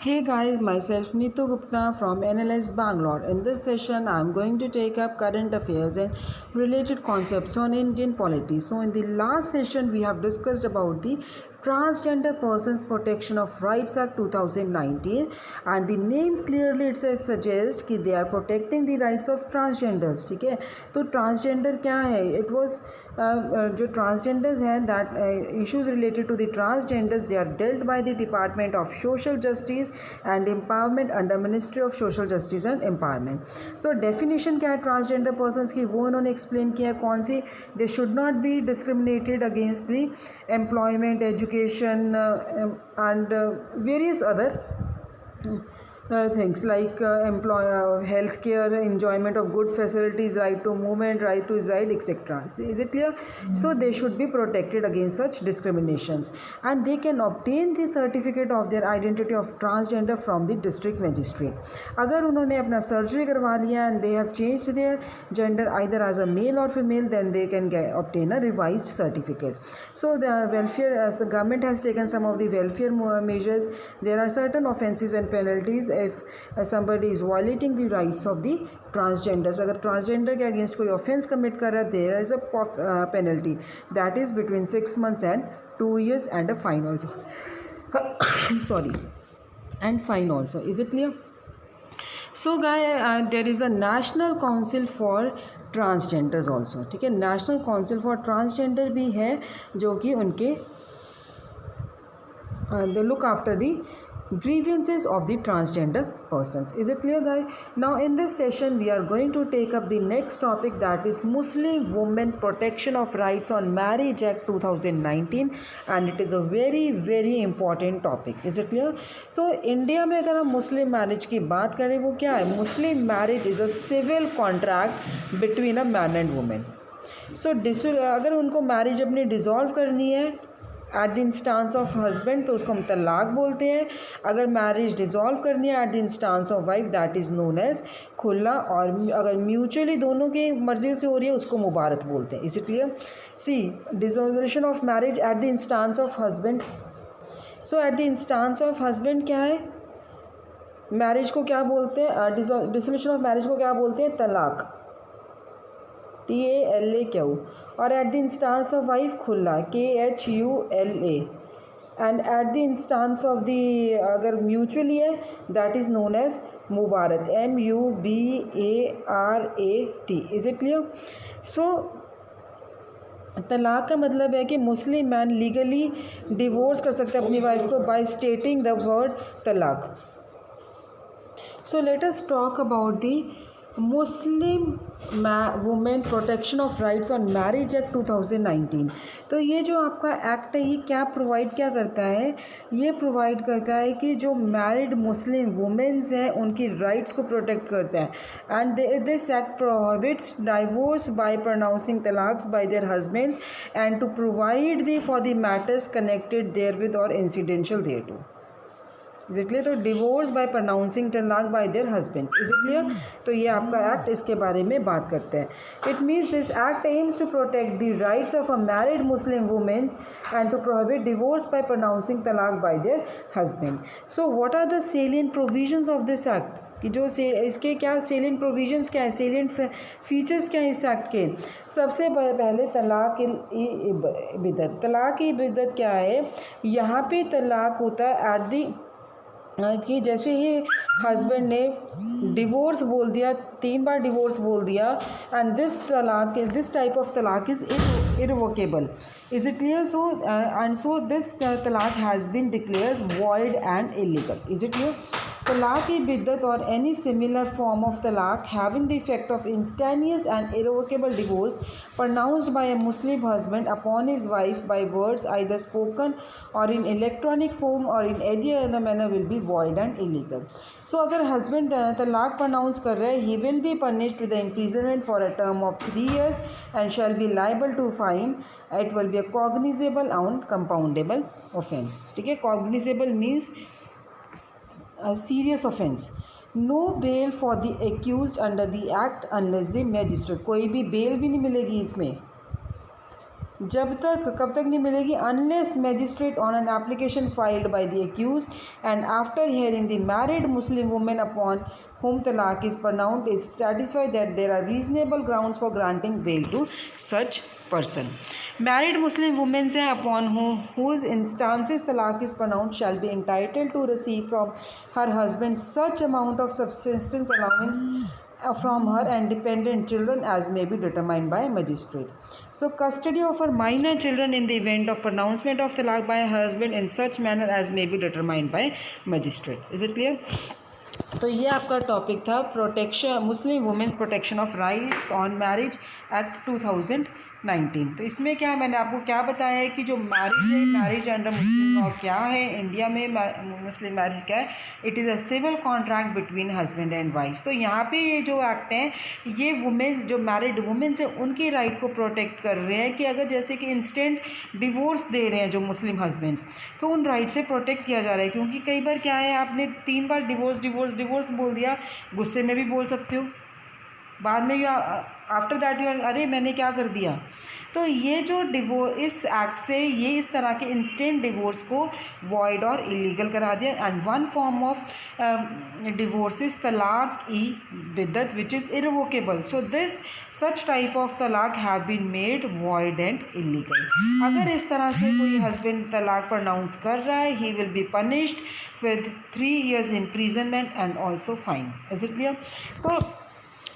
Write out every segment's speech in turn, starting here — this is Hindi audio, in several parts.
Hey guys, myself Neetu Gupta from NLS Bangalore. In this session, I am going to take up current affairs and related concepts on Indian polity. So, in the last session, we have discussed about the Transgender Persons Protection of Rights Act 2019, and the name clearly itself suggests कि they are protecting the rights of transgenders. ठीक है, तो transgender क्या है? It was जो transgenders हैं, that issues related to the transgenders, they are dealt by the Department of Social Justice and Empowerment under Ministry of Social Justice and Empowerment. So definition क्या है transgender persons की, वो उन्होंने explain किया है कौन सी. They should not be discriminated against the employment, education and various other things like health care, enjoyment of good facilities, right to movement, right to reside, etc. Is it clear? So they should be protected against such discriminations, and they can obtain the certificate of their identity of transgender from the district magistrate. अगर उन्होंने अपना सर्जरी करवा लिया and they have changed their gender either as a male or female, then they can obtain a revised certificate. So the welfare, the government has taken some of the welfare measures. There are certain offences and penalties if somebody is violating the rights of the transgenders. अगर transgender के against कोई offence commit कर रहा है, there is a penalty that is between 6 months and 2 years and a fine also. Sorry, and fine also. Is it clear? So guys, there is a National Council for Transgenders also. ठीक है, National Council for Transgender भी है जो कि उनके they look after the grievances of the transgender persons. Is it clear, guys? Now in this session we are going to take up the next topic, that is Muslim Women Protection of Rights on Marriage Act 2019, and it is a very important topic. Is it clear? तो इंडिया में अगर हम मुस्लिम मैरिज की बात करें, वो क्या है? Muslim marriage is a civil contract between a man and women. So अगर उनको मैरिज अपनी डिसॉल्व करनी है at the instance of husband, तो उसको हम तलाक बोलते हैं. अगर मैरिज डिसॉल्व करनी है at the instance of wife, that is known as khula. और अगर म्यूचुअली दोनों की मर्ज़ी से हो रही है, उसको मुबारत बोलते हैं. इसी clear? See, dissolution of marriage at the instance of husband. So at the instance of husband क्या है? मैरिज को क्या बोलते हैं? डिसोल्यूशन ऑफ मैरिज को क्या बोलते हैं? तलाक, TALAQ. और at the instance of wife khula, KHULA. And at the instance of the, अगर म्यूचुअली है, that is known as mubarat, MUBARAT. Is it clear? So talaq का मतलब है कि मुस्लिम मैन लीगली डिवोर्स कर सकते हैं अपनी वाइफ को बाय स्टेटिंग द वर्ड तलाक. So let us talk about the Muslim women protection of rights on marriage act 2019. तो ये जो आपका एक्ट है, ये क्या करता है? ये प्रोवाइड करता है कि जो मैरिड मुस्लिम वुमेन्स हैं, उनकी राइट्स को प्रोटेक्ट करता है. And this act prohibits divorce by pronouncing talaqs by their husbands and to provide the for the matters connected there with और incidental there to. Is it clear? तो divorce by pronouncing talaq by their husbands. Is it clear? तो ये आपका एक्ट इसके बारे में बात करते हैं. It means this act aims to protect the rights of a married Muslim womens and to prohibit divorce by pronouncing talaq by their husband. So what are the salient provisions of this act? कि जो इसके क्या सेलिएंट प्रोविजंस क्या है, सेलिएंट फीचर्स क्या है इस एक्ट के? सबसे पहले तलाक ई बिद्दत. तलाक ई बिद्दत क्या है? यहाँ पे तलाक होता है एट दी, कि जैसे ही हस्बैंड ने डिवोर्स बोल दिया, 3 बार डिवोर्स बोल दिया, एंड दिस टाइप ऑफ तलाक is irrevocable. Is it clear? So and so this talaq has been declared void and illegal. Is it clear? Talaq e biddat or any similar form of talaq having the effect of instantaneous and irrevocable divorce pronounced by a Muslim husband upon his wife by words either spoken or in electronic form or in any other manner will be void and illegal. So अगर husband तलाक pronounce कर रहे हैं, he will be punished with the imprisonment for a term of 3 years and shall be liable to fine. It will be a cognizable and compoundable offence. ठीक है? Cognizable means a serious offence. No bail for the accused under the act unless the magistrate. कोई भी bail भी नहीं मिलेगी इसमें. जब तक कब तक नहीं मिलेगी, unless magistrate on an application filed by the accused and after hearing the married Muslim women upon whom talaq is pronounced is satisfied that there are reasonable grounds for granting bail to such person. Married Muslim women upon whose instances talaq is pronounced shall be entitled to receive from her husband such amount of subsistence allowance from her and dependent children as may be determined by magistrate. So custody of her minor children in the event of pronouncement of talaq by her husband in such manner as may be determined by magistrate. Is it clear? तो ये आपका टॉपिक था protection, Muslim women's protection of rights on marriage act 2019। तो इसमें क्या मैंने आपको क्या बताया है कि जो मैरिज है, मैरिज अंडर मुस्लिम लॉ क्या है, इंडिया में मुस्लिम मैरिज क्या है, it is a civil contract between husband and wife. तो यहाँ पे ये जो एक्ट हैं ये वुमेन, जो मैरिड वुमेन्स हैं उनकी राइट को प्रोटेक्ट कर रहे हैं कि अगर जैसे कि इंस्टेंट डिवोर्स दे रहे हैं जो मुस्लिम हस्बैंड्स, तो उन राइट से प्रोटेक्ट किया जा रहा है। क्योंकि कई बार क्या है, आपने 3 बार डिवोर्स डिवोर्स डिवोर्स बोल दिया, गुस्से में भी बोल सकते हो, बाद में यू आफ्टर दैट यू अरे मैंने क्या कर दिया। तो ये जो इस एक्ट से ये इस तरह के इंस्टेंट डिवोर्स को वॉइड और इलीगल करा दिया। And one form of divorce is talaq e biddat which is irrevocable. So this such type of talaq have been made void and illegal. अगर इस तरह से कोई हस्बैंड तलाक प्रोनाउंस कर रहा है, he will be punished with 3 years imprisonment and also fine. Is it clear? तो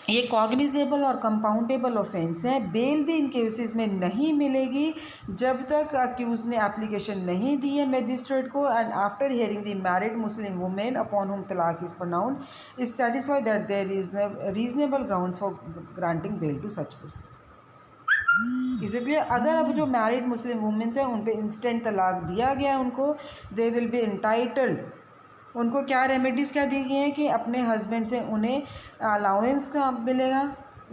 ये कॉग्निजेबल और कंपाउंडेबल ऑफेंस है। बेल भी इन केसेस में नहीं मिलेगी जब तक अक्यूज ने एप्लीकेशन नहीं दी है मैजिस्ट्रेट को and after hearing the married Muslim women upon whom talaq is pronounced is satisfied that there is reasonable grounds for granting bail to such person. इसलिए अगर अब जो मैरिड मुस्लिम वुमेन्स हैं उन पे इंस्टेंट तलाक दिया गया है, उनको दे विल बी एंटाइटल्ड, उनको क्या रेमेडीज़ क्या दी गई हैं कि अपने हस्बैंड से उन्हें अलाउंस का मिलेगा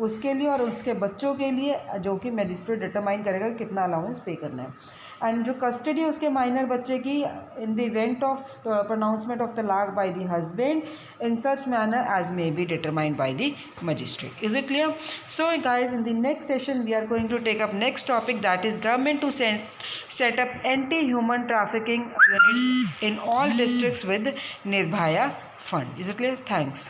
उसके लिए और उसके बच्चों के लिए, जो कि मैजिस्ट्रेट डिटरमाइन करेगा कितना अलाउंस पे करना है। एंड जो कस्टडी है उसके माइनर बच्चे की in the event of pronouncement of talaq by the husband in such manner as may be determined by the magistrate. Is it clear? So guys, in the next session we are going to take up next topic, that is government to set up anti-human trafficking units in all districts with Nirbhaya Fund. Is it clear? Thanks.